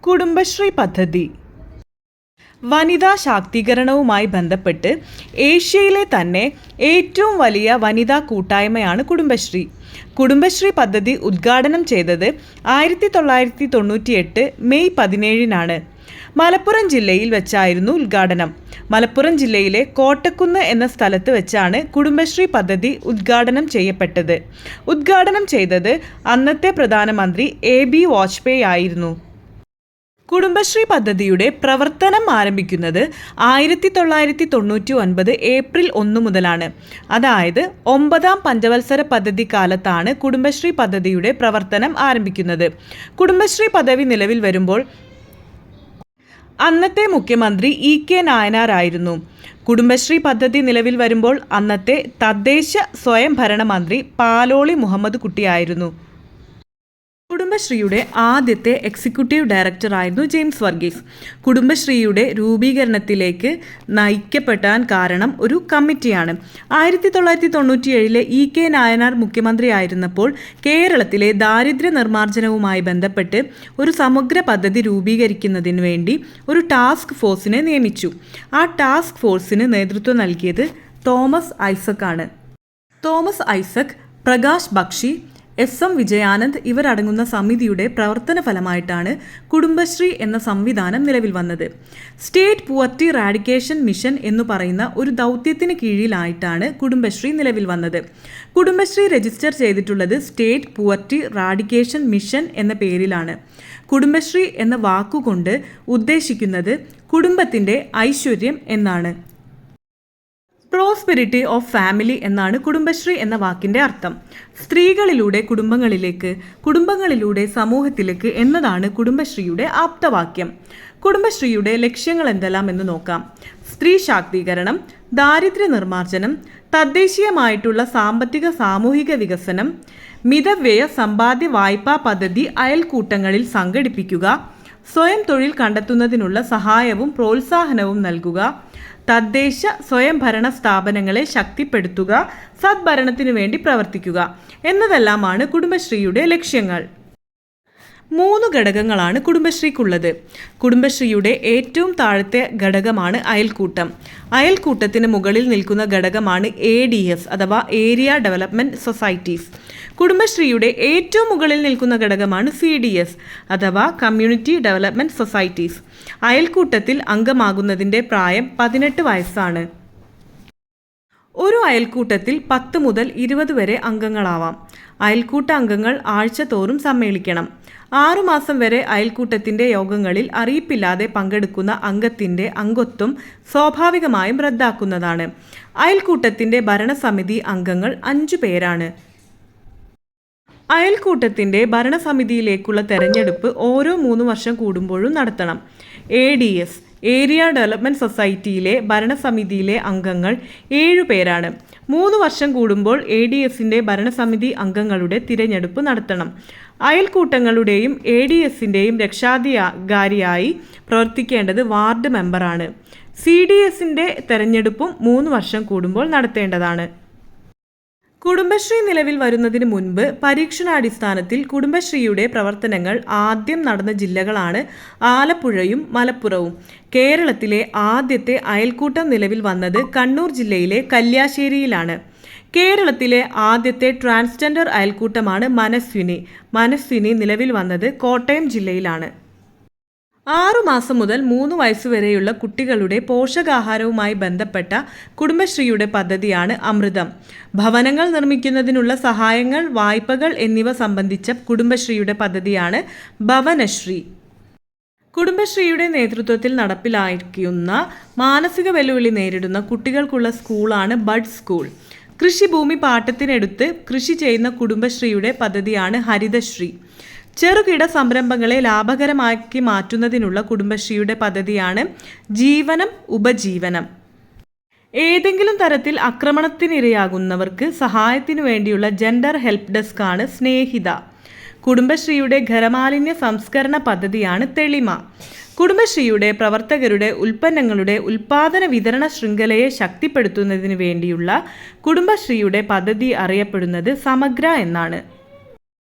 കുടുംബശ്രീ പദ്ധതി വനിതാ ശാക്തീകരണവുമായി ബന്ധപ്പെട്ട് ഏഷ്യയിലെ തന്നെ ഏറ്റവും വലിയ വനിതാ കൂട്ടായ്മയാണ് കുടുംബശ്രീ. കുടുംബശ്രീ പദ്ധതി ഉദ്ഘാടനം ചെയ്തത് 1998 മെയ് 17 മലപ്പുറം ജില്ലയിൽ വെച്ചായിരുന്നു ഉദ്ഘാടനം. മലപ്പുറം ജില്ലയിലെ കോട്ടക്കുന്ന് എന്ന സ്ഥലത്ത് വെച്ചാണ് കുടുംബശ്രീ പദ്ധതി ഉദ്ഘാടനം ചെയ്യപ്പെട്ടത്. ഉദ്ഘാടനം ചെയ്തത് അന്നത്തെ പ്രധാനമന്ത്രി AB വാജ്പേയി ആയിരുന്നു. കുടുംബശ്രീ പദ്ധതിയുടെ പ്രവർത്തനം ആരംഭിക്കുന്നത് 1999 ഏപ്രിൽ 1 മുതലാണ്. അതായത് 9ാം പഞ്ചവത്സര പദ്ധതി കാലത്താണ് കുടുംബശ്രീ പദ്ധതിയുടെ പ്രവർത്തനം ആരംഭിക്കുന്നത്. കുടുംബശ്രീ പദ്ധതി നിലവിൽ വരുമ്പോൾ അന്നത്തെ മുഖ്യമന്ത്രി EK നായനാർ ആയിരുന്നു. കുടുംബശ്രീ പദ്ധതി നിലവിൽ വരുമ്പോൾ അന്നത്തെ തദ്ദേശ സ്വയംഭരണ മന്ത്രി പാലോളി മുഹമ്മദ് കുട്ടിയായിരുന്നു. കുടുംബശ്രീയുടെ ആദ്യത്തെ എക്സിക്യൂട്ടീവ് ഡയറക്ടറായിരുന്നു ജെയിംസ് വർഗീസ്. കുടുംബശ്രീയുടെ രൂപീകരണത്തിലേക്ക് നയിക്കപ്പെടാൻ കാരണം ഒരു കമ്മിറ്റിയാണ്. 1997 EK നായനാർ മുഖ്യമന്ത്രിയായിരുന്നപ്പോൾ കേരളത്തിലെ ദാരിദ്ര്യ നിർമ്മാർജ്ജനവുമായി ബന്ധപ്പെട്ട് ഒരു സമഗ്ര പദ്ധതി രൂപീകരിക്കുന്നതിന് വേണ്ടി ഒരു ടാസ്ക് ഫോഴ്സിനെ നിയമിച്ചു. ആ ടാസ്ക് ഫോഴ്സിന് നേതൃത്വം നൽകിയത് തോമസ് ഐസക് ആണ്. തോമസ് ഐസക്, പ്രകാശ് ബക്ഷി, SM വിജയാനന്ദ് ഇവരടങ്ങുന്ന സമിതിയുടെ പ്രവർത്തന ഫലമായിട്ടാണ് കുടുംബശ്രീ എന്ന സംവിധാനം നിലവിൽ വന്നത്. സ്റ്റേറ്റ് പുവർട്ടി റാഡിക്കേഷൻ മിഷൻ എന്നു പറയുന്ന ഒരു ദൗത്യത്തിന് കീഴിലായിട്ടാണ് കുടുംബശ്രീ നിലവിൽ വന്നത്. കുടുംബശ്രീ രജിസ്റ്റർ ചെയ്തിട്ടുള്ളത് സ്റ്റേറ്റ് പുവർട്ടി റാഡിക്കേഷൻ മിഷൻ എന്ന പേരിലാണ്. കുടുംബശ്രീ എന്ന വാക്കുകൊണ്ട് ഉദ്ദേശിക്കുന്നത് കുടുംബത്തിൻ്റെ ഐശ്വര്യം എന്നാണ്. പ്രോസ്പെരിറ്റി ഓഫ് ഫാമിലി എന്നാണ് കുടുംബശ്രീ എന്ന വാക്കിൻ്റെ അർത്ഥം. സ്ത്രീകളിലൂടെ കുടുംബങ്ങളിലേക്ക്, കുടുംബങ്ങളിലൂടെ സമൂഹത്തിലേക്ക് എന്നതാണ് കുടുംബശ്രീയുടെ ആപ്തവാക്യം. കുടുംബശ്രീയുടെ ലക്ഷ്യങ്ങൾ എന്തെല്ലാം എന്ന് നോക്കാം. സ്ത്രീ ശാക്തീകരണം, ദാരിദ്ര്യ നിർമ്മാർജ്ജനം, തദ്ദേശീയമായിട്ടുള്ള സാമ്പത്തിക സാമൂഹിക വികസനം, മിതവ്യയ സമ്പാദ്യ വായ്പാ പദ്ധതി അയൽക്കൂട്ടങ്ങളിൽ സംഘടിപ്പിക്കുക, സ്വയം തൊഴിൽ കണ്ടെത്തുന്നതിനുള്ള സഹായവും പ്രോത്സാഹനവും നൽകുക, തദ്ദേശ സ്വയംഭരണ സ്ഥാപനങ്ങളെ ശക്തിപ്പെടുത്തുക, സദ്ഭരണത്തിനു വേണ്ടി പ്രവർത്തിക്കുക എന്നതെല്ലാമാണ് കുടുംബശ്രീയുടെ ലക്ഷ്യങ്ങൾ. 3 ഘടകങ്ങളാണ് കുടുംബശ്രീക്കുള്ളത്. കുടുംബശ്രീയുടെ ഏറ്റവും താഴത്തെ ഘടകമാണ് അയൽക്കൂട്ടം. അയൽക്കൂട്ടത്തിന് മുകളിൽ നിൽക്കുന്ന ഘടകമാണ് ADS അഥവാ ഏരിയ ഡെവലപ്മെൻറ്റ് സൊസൈറ്റീസ്. കുടുംബശ്രീയുടെ ഏറ്റവും മുകളിൽ നിൽക്കുന്ന ഘടകമാണ് CDS അഥവാ കമ്മ്യൂണിറ്റി ഡെവലപ്മെൻറ്റ് സൊസൈറ്റീസ്. അയൽക്കൂട്ടത്തിൽ അംഗമാകുന്നതിൻ്റെ പ്രായം 18 വയസ്സാണ്. ഒരു അയൽക്കൂട്ടത്തിൽ 10 മുതൽ 20 വരെ അംഗങ്ങളാവാം. അയൽക്കൂട്ട അംഗങ്ങൾ ആഴ്ചതോറും സമ്മേളിക്കണം. 6 മാസം വരെ അയൽക്കൂട്ടത്തിൻ്റെ യോഗങ്ങളിൽ അറിയിപ്പില്ലാതെ പങ്കെടുക്കുന്ന അംഗത്തിൻ്റെ അംഗത്വം സ്വാഭാവികമായും റദ്ദാക്കുന്നതാണ്. അയൽക്കൂട്ടത്തിൻ്റെ ഭരണസമിതി അംഗങ്ങൾ 5 പേരാണ്. അയൽക്കൂട്ടത്തിൻ്റെ ഭരണസമിതിയിലേക്കുള്ള തെരഞ്ഞെടുപ്പ് ഓരോ 3 വർഷം കൂടുമ്പോഴും നടത്തണം. ADS ഏരിയ ഡെവലപ്മെൻറ്റ് സൊസൈറ്റിയിലെ ഭരണസമിതിയിലെ അംഗങ്ങൾ 7 പേരാണ്. 3 വർഷം കൂടുമ്പോൾ ADSൻ്റെ ഭരണസമിതി അംഗങ്ങളുടെ തിരഞ്ഞെടുപ്പ് നടത്തണം. അയൽക്കൂട്ടങ്ങളുടെയും ADSൻ്റെയും രക്ഷാധികാരിയായി പ്രവർത്തിക്കേണ്ടത് വാർഡ് മെമ്പറാണ്. CDSൻ്റെ തെരഞ്ഞെടുപ്പും 3 വർഷം കൂടുമ്പോൾ നടത്തേണ്ടതാണ്. കുടുംബശ്രീ നിലവിൽ വരുന്നതിന് മുൻപ് പരീക്ഷണാടിസ്ഥാനത്തിൽ കുടുംബശ്രീയുടെ പ്രവർത്തനങ്ങൾ ആദ്യം നടന്ന ജില്ലകളാണ് ആലപ്പുഴയും മലപ്പുറവും. കേരളത്തിലെ ആദ്യത്തെ അയൽക്കൂട്ടം നിലവിൽ വന്നത് കണ്ണൂർ ജില്ലയിലെ കല്യാശ്ശേരിയിലാണ്. കേരളത്തിലെ ആദ്യത്തെ ട്രാൻസ്ജെൻഡർ അയൽക്കൂട്ടമാണ് മനസ്വിനി. മനസ്വിനി നിലവിൽ വന്നത് കോട്ടയം ജില്ലയിലാണ്. 6 മാസം മുതൽ 3 വയസ്സുവരെയുള്ള കുട്ടികളുടെ പോഷകാഹാരവുമായി ബന്ധപ്പെട്ട കുടുംബശ്രീയുടെ പദ്ധതിയാണ് അമൃതം. ഭവനങ്ങൾ നിർമ്മിക്കുന്നതിനുള്ള സഹായങ്ങൾ, വായ്പകൾ എന്നിവ സംബന്ധിച്ച കുടുംബശ്രീയുടെ പദ്ധതിയാണ് ഭവനശ്രീ. കുടുംബശ്രീയുടെ നേതൃത്വത്തിൽ നടപ്പിലാക്കുന്ന മാനസിക വെല്ലുവിളി നേരിടുന്ന കുട്ടികൾക്കുള്ള സ്കൂളാണ് ബഡ് സ്കൂൾ. കൃഷിഭൂമി പാട്ടത്തിനെടുത്ത് കൃഷി ചെയ്യുന്ന കുടുംബശ്രീയുടെ പദ്ധതിയാണ് ഹരിതശ്രീ. ചെറുകിട സംരംഭങ്ങളെ ലാഭകരമാക്കി മാറ്റുന്നതിനുള്ള കുടുംബശ്രീയുടെ പദ്ധതിയാണ് ജീവനം ഉപജീവനം. ഏതെങ്കിലും തരത്തിൽ ആക്രമണത്തിനിരയാകുന്നവർക്ക് സഹായത്തിനു വേണ്ടിയുള്ള ജെൻഡർ ഹെൽപ്പ് ഡെസ്ക് ആണ് സ്നേഹിത. കുടുംബശ്രീയുടെ ഖരമാലിന്യ സംസ്കരണ പദ്ധതിയാണ് തെളിമ. കുടുംബശ്രീയുടെ പ്രവർത്തകരുടെ ഉൽപ്പന്നങ്ങളുടെ ഉൽപാദന വിതരണ ശൃംഖലയെ ശക്തിപ്പെടുത്തുന്നതിന് വേണ്ടിയുള്ള കുടുംബശ്രീയുടെ പദ്ധതി അറിയപ്പെടുന്നത് സമഗ്ര എന്നാണ്.